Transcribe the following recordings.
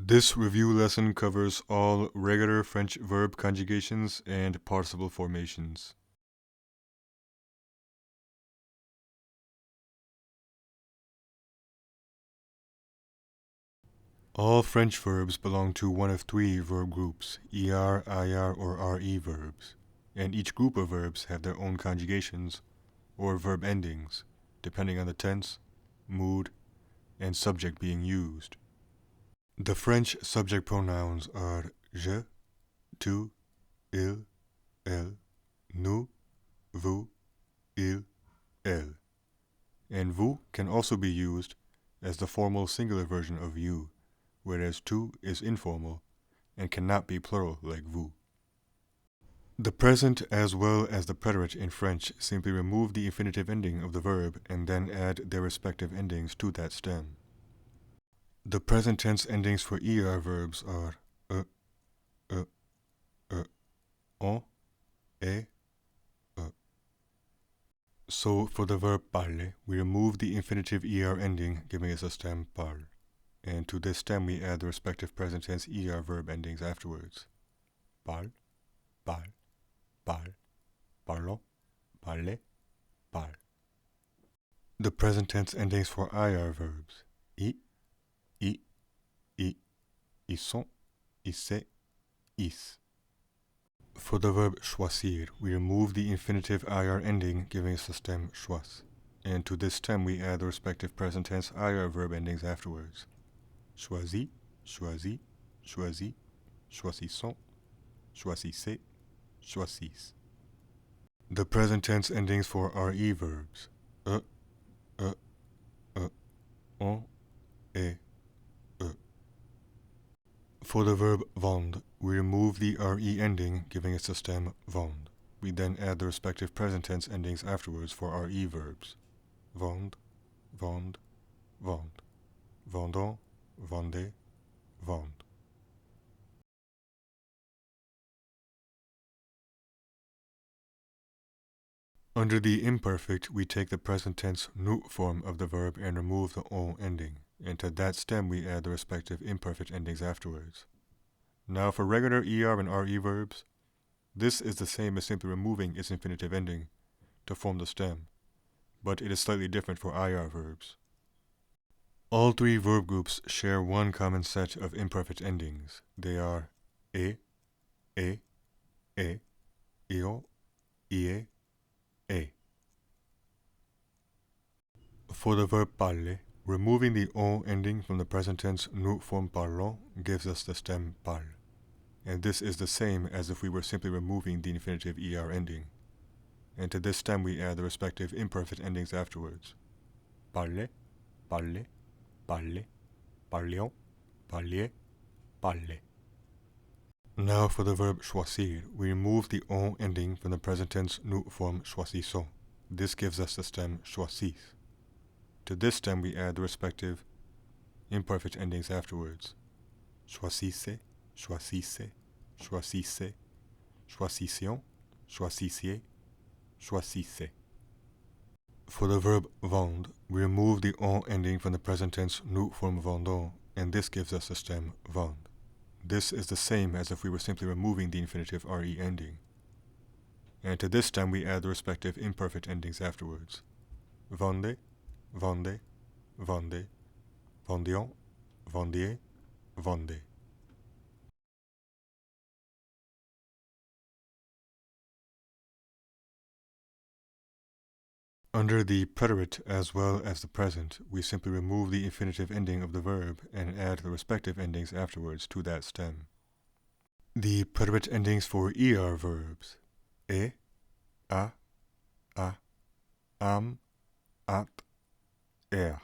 This review lesson covers all regular French verb conjugations and participle formations. All French verbs belong to one of three verb groups, ER, IR, or RE verbs, and each group of verbs have their own conjugations, or verb endings, depending on the tense, mood, and subject being used. The French subject pronouns are je, tu, il, elle, nous, vous, il, elle, and vous can also be used as the formal singular version of you, whereas tu is informal and cannot be plural like vous. The present as well as the preterite in French simply remove the infinitive ending of the verb and then add their respective endings to that stem. The present tense endings for ER verbs are on, et, So for the verb parler, we remove the infinitive ER ending, giving us a stem parle. And to this stem we add the respective present tense ER verb endings afterwards. Parle, parle, parle, parlons, parler, parle. The present tense endings for IR verbs. I, ils sont, ils, is. For the verb choisir, we remove the infinitive IR ending, giving us the stem chois. And to this stem we add the respective present tense IR verb endings afterwards. Choisi, choisi, choisi, choisissons, choisissez, choisis. The present tense endings for RE verbs. On, et, For the verb vendre, we remove the RE ending, giving us the stem vendre. We then add the respective present tense endings afterwards for RE verbs. Vendre, vende, vendre. Vendons, vendez, vendre. Under the imperfect, we take the present tense nous form of the verb and remove the on ending, and to that stem we add the respective imperfect endings afterwards. Now for regular ER and RE verbs, this is the same as simply removing its infinitive ending to form the stem, but it is slightly different for IR verbs. All three verb groups share one common set of imperfect endings. They are e, io, ie, e. For the verb parler, removing the on ending from the present tense nous form parlons gives us the stem parle, and this is the same as if we were simply removing the infinitive ER ending. And to this stem we add the respective imperfect endings afterwards. Parler, parler, parler, parlions, parliez, parler. Now for the verb choisir, we remove the on ending from the present tense nous form choisissons. This gives us the stem choisis. To this stem we add the respective imperfect endings afterwards. Choisissez, choisissez, choisissez, choisissions, choisissiez, choisissez. For the verb vendre, we remove the on ending from the present tense nous form vendons, and this gives us the stem vendre. This is the same as if we were simply removing the infinitive RE ending. And to this stem we add the respective imperfect endings afterwards. Vendez, vendez, vendez, vendions, vendiez, vendez. Under the preterite as well as the present, we simply remove the infinitive ending of the verb and add the respective endings afterwards to that stem. The preterite endings for ER verbs. A, am, at, er.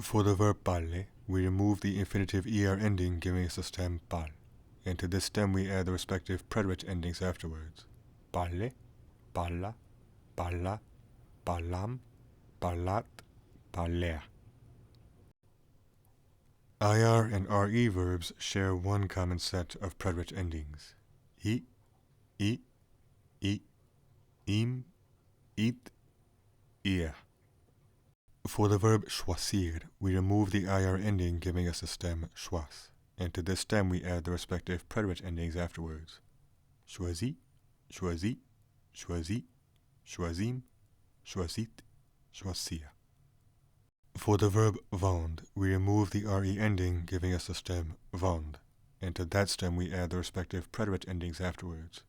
For the verb parler, we remove the infinitive ER ending, giving us the stem parle, and to this stem we add the respective preterite endings afterwards. Parler, parla, parla, parlam, parlat, parler. IR and RE verbs share one common set of preterite endings. I, im, it, ir. For the verb choisir, we remove the IR ending, giving us the stem chois. And to this stem, we add the respective preterite endings afterwards. Choisi, choisi, choisi, choisim, choisit, choisir. For the verb vendre, we remove the RE ending, giving us the stem vendre. And to that stem, we add the respective preterite endings afterwards.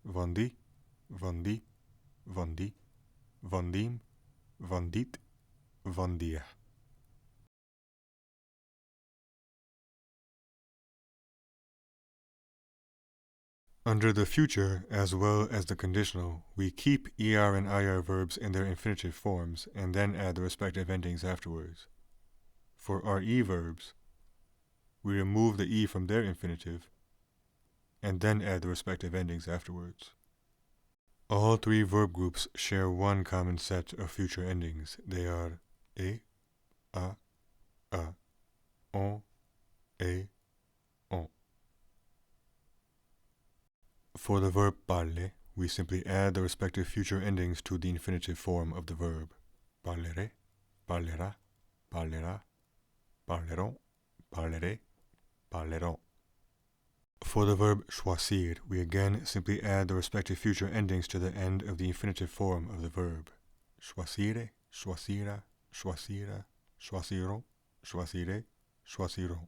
Vendi, vendi, vendi, vendim, vendit, vendir. Under the future, as well as the conditional, we keep ER and IR verbs in their infinitive forms and then add the respective endings afterwards. For RE verbs, we remove the E from their infinitive and then add the respective endings afterwards. All three verb groups share one common set of future endings. They are a, on, et, on. For the verb parler, we simply add the respective future endings to the infinitive form of the verb. Parlerai, parlera, parlera, parleront, parlerai, parleront. For the verb choisir, we again simply add the respective future endings to the end of the infinitive form of the verb. Choisire, choisira, choisira, choisiront, choisirez, choisiront.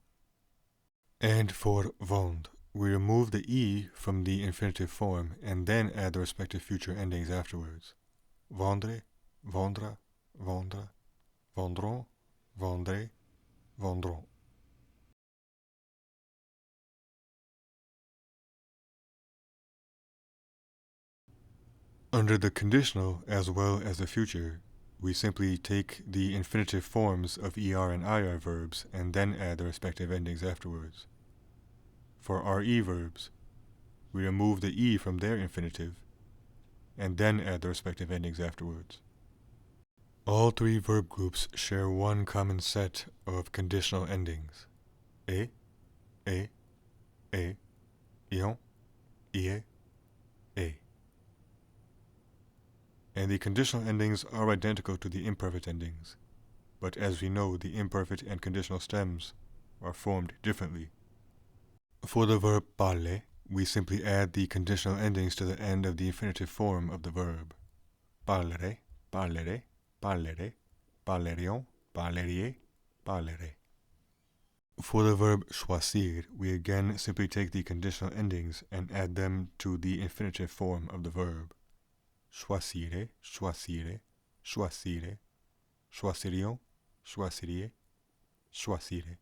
And for vendre, we remove the E from the infinitive form and then add the respective future endings afterwards. Vendre, vendra, vendra, vendront, vendrez, vendront. Under the conditional as well as the future, we simply take the infinitive forms of ER and IR verbs and then add the respective endings afterwards. For RE verbs, we remove the E from their infinitive and then add the respective endings afterwards. All three verb groups share one common set of conditional endings. Et, ion, ie, et. And the conditional endings are identical to the imperfect endings, but as we know, the imperfect and conditional stems are formed differently. For the verb parler, we simply add the conditional endings to the end of the infinitive form of the verb. Parlerai, parlerai, parlerai, parlerions, parleriez, parlerai. For the verb choisir, we again simply take the conditional endings and add them to the infinitive form of the verb. Choisirez, choisirez, choisirez, choisirions, choisiriez, choisirez.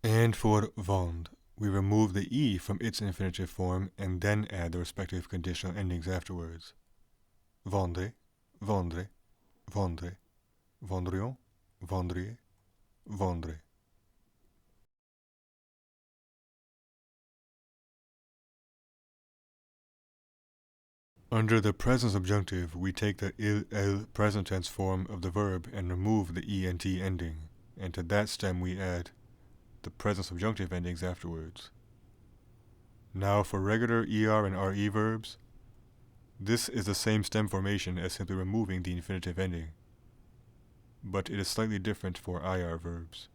And for vendre, we remove the E from its infinitive form and then add the respective conditional endings afterwards. Vendre, vendre, vendre, vendrions, vendriez, vendre. Under the present subjunctive, we take the il present tense form of the verb and remove the ent ending, and to that stem we add the present subjunctive endings afterwards. Now for regular ER and RE verbs, this is the same stem formation as simply removing the infinitive ending, but it is slightly different for IR verbs.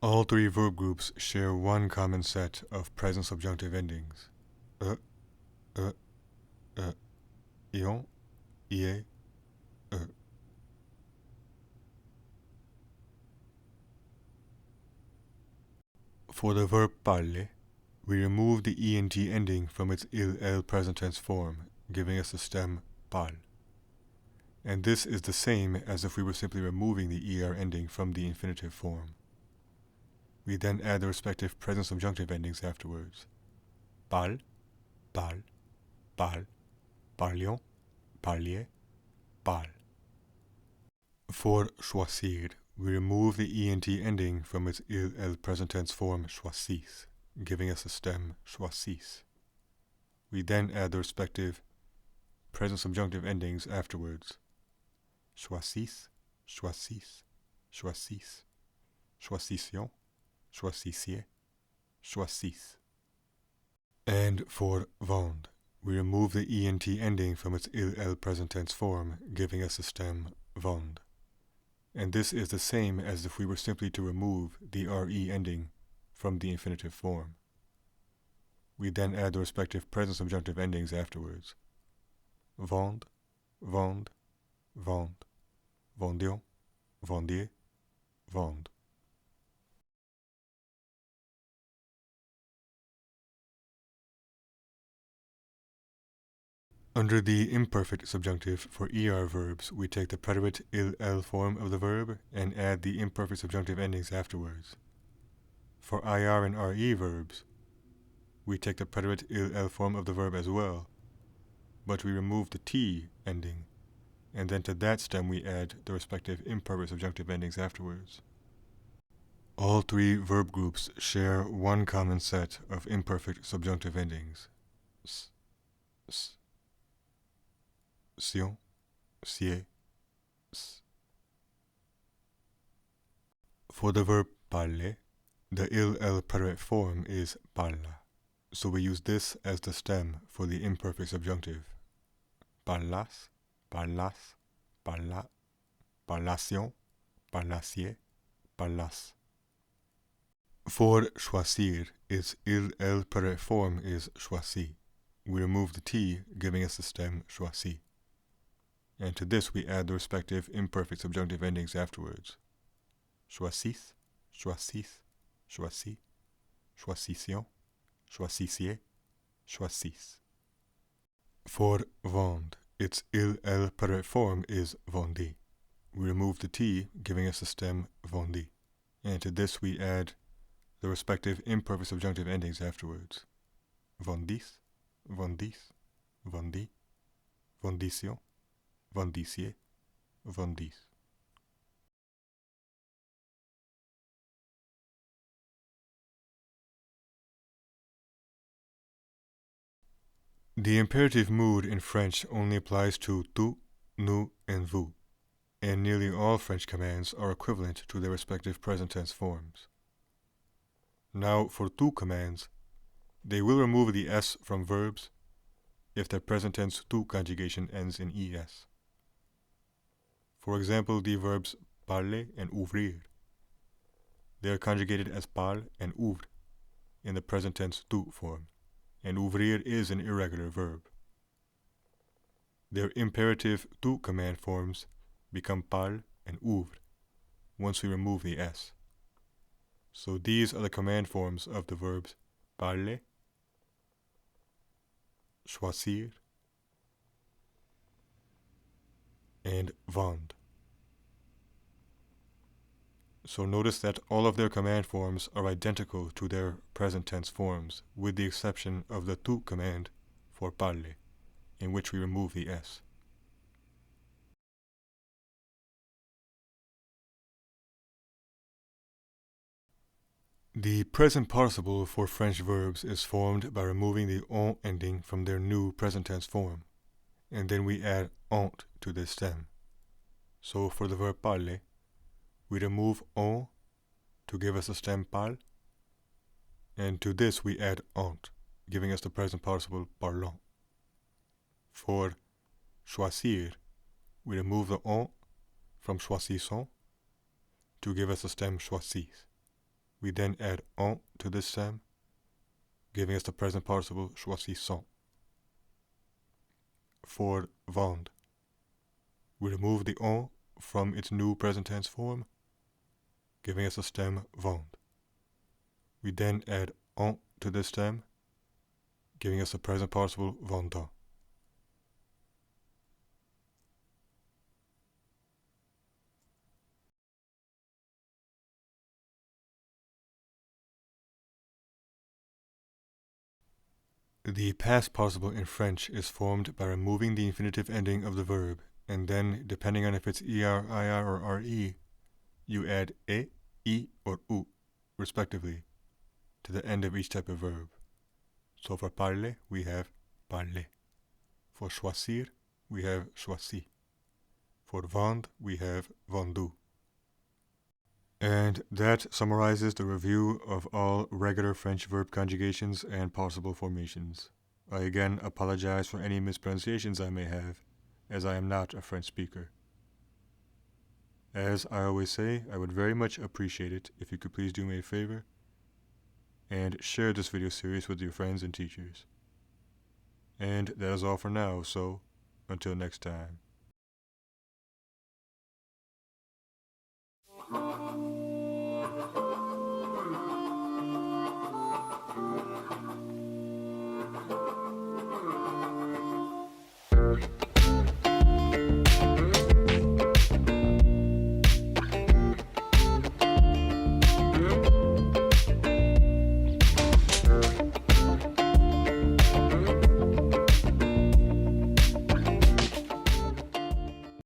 All three verb groups share one common set of present subjunctive endings. Ion, ie, For the verb parler, we remove the ent ending from its il present tense form, giving us the stem parle. And this is the same as if we were simply removing the er ending from the infinitive form. We then add the respective present subjunctive endings afterwards. Parle, parle, parle, parlions, parliez, parle. For choisir, we remove the ent ending from its il present tense form choisis, giving us the stem choisis. We then add the respective present subjunctive endings afterwards. Choisis, choisis, choisis, choisissions, choisisiez, choisis. And for vendre, we remove the ent ending from its il present tense form, giving us the stem vend. And this is the same as if we were simply to remove the re ending from the infinitive form. We then add the respective present subjunctive endings afterwards. Vend, vend, vend, vendions, vendiez, vende. Under the imperfect subjunctive for ER verbs, we take the preterite il-el form of the verb and add the imperfect subjunctive endings afterwards. For IR and RE verbs, we take the preterite il-el form of the verb as well, but we remove the T ending, and then to that stem we add the respective imperfect subjunctive endings afterwards. All three verb groups share one common set of imperfect subjunctive endings. S, s, sion, sie, s. For the verb parler, the il-el preterite form is parla, so we use this as the stem for the imperfect subjunctive. Parlas, parlas, parla, parlation, parlasiez, parlas. For choisir, its il-el preterite form is choisi. We remove the T, giving us the stem choisi. And to this we add the respective imperfect subjunctive endings afterwards. Choisis, choisis, choisi, choisissions, choisissiez, choisis. For vend, its il-el preterite form is vendi. We remove the T, giving us the stem vendi. And to this we add the respective imperfect subjunctive endings afterwards. Vendis, vendis, vendi, venditions, vendissiez, vendis. The imperative mood in French only applies to tu, nous, and vous, and nearly all French commands are equivalent to their respective present tense forms. Now, for tu commands, they will remove the s from verbs if their present tense tu conjugation ends in es. For example, the verbs parler and ouvrir. They are conjugated as parle and ouvre in the present tense tu form, and ouvrir is an irregular verb. Their imperative tu command forms become parle and ouvre once we remove the s. So these are the command forms of the verbs parler, choisir, and vend. So notice that all of their command forms are identical to their present tense forms, with the exception of the tu command for parler, in which we remove the s. The present participle for French verbs is formed by removing the on ending from their new present tense form, and then we add ont to this stem. So for the verb parler, we remove on to give us the stem parle, and to this we add ont, giving us the present participle parlant. For choisir, we remove the on from choisissons to give us the stem choisis. We then add on to this stem, giving us the present participle choisissons. For vend, we remove the on from its new present tense form, giving us the stem vend. We then add on to this stem, giving us the present participle vendant. The past participle in French is formed by removing the infinitive ending of the verb, and then, depending on if it's er, ir, or re, you add e, I, or u, respectively, to the end of each type of verb. So for parler, we have parler. For choisir, we have choisi. For vendre, we have vendu. And that summarizes the review of all regular French verb conjugations and participle formations. I again apologize for any mispronunciations I may have, as I am not a French speaker. As I always say, I would very much appreciate it if you could please do me a favor and share this video series with your friends and teachers. And that is all for now, so until next time.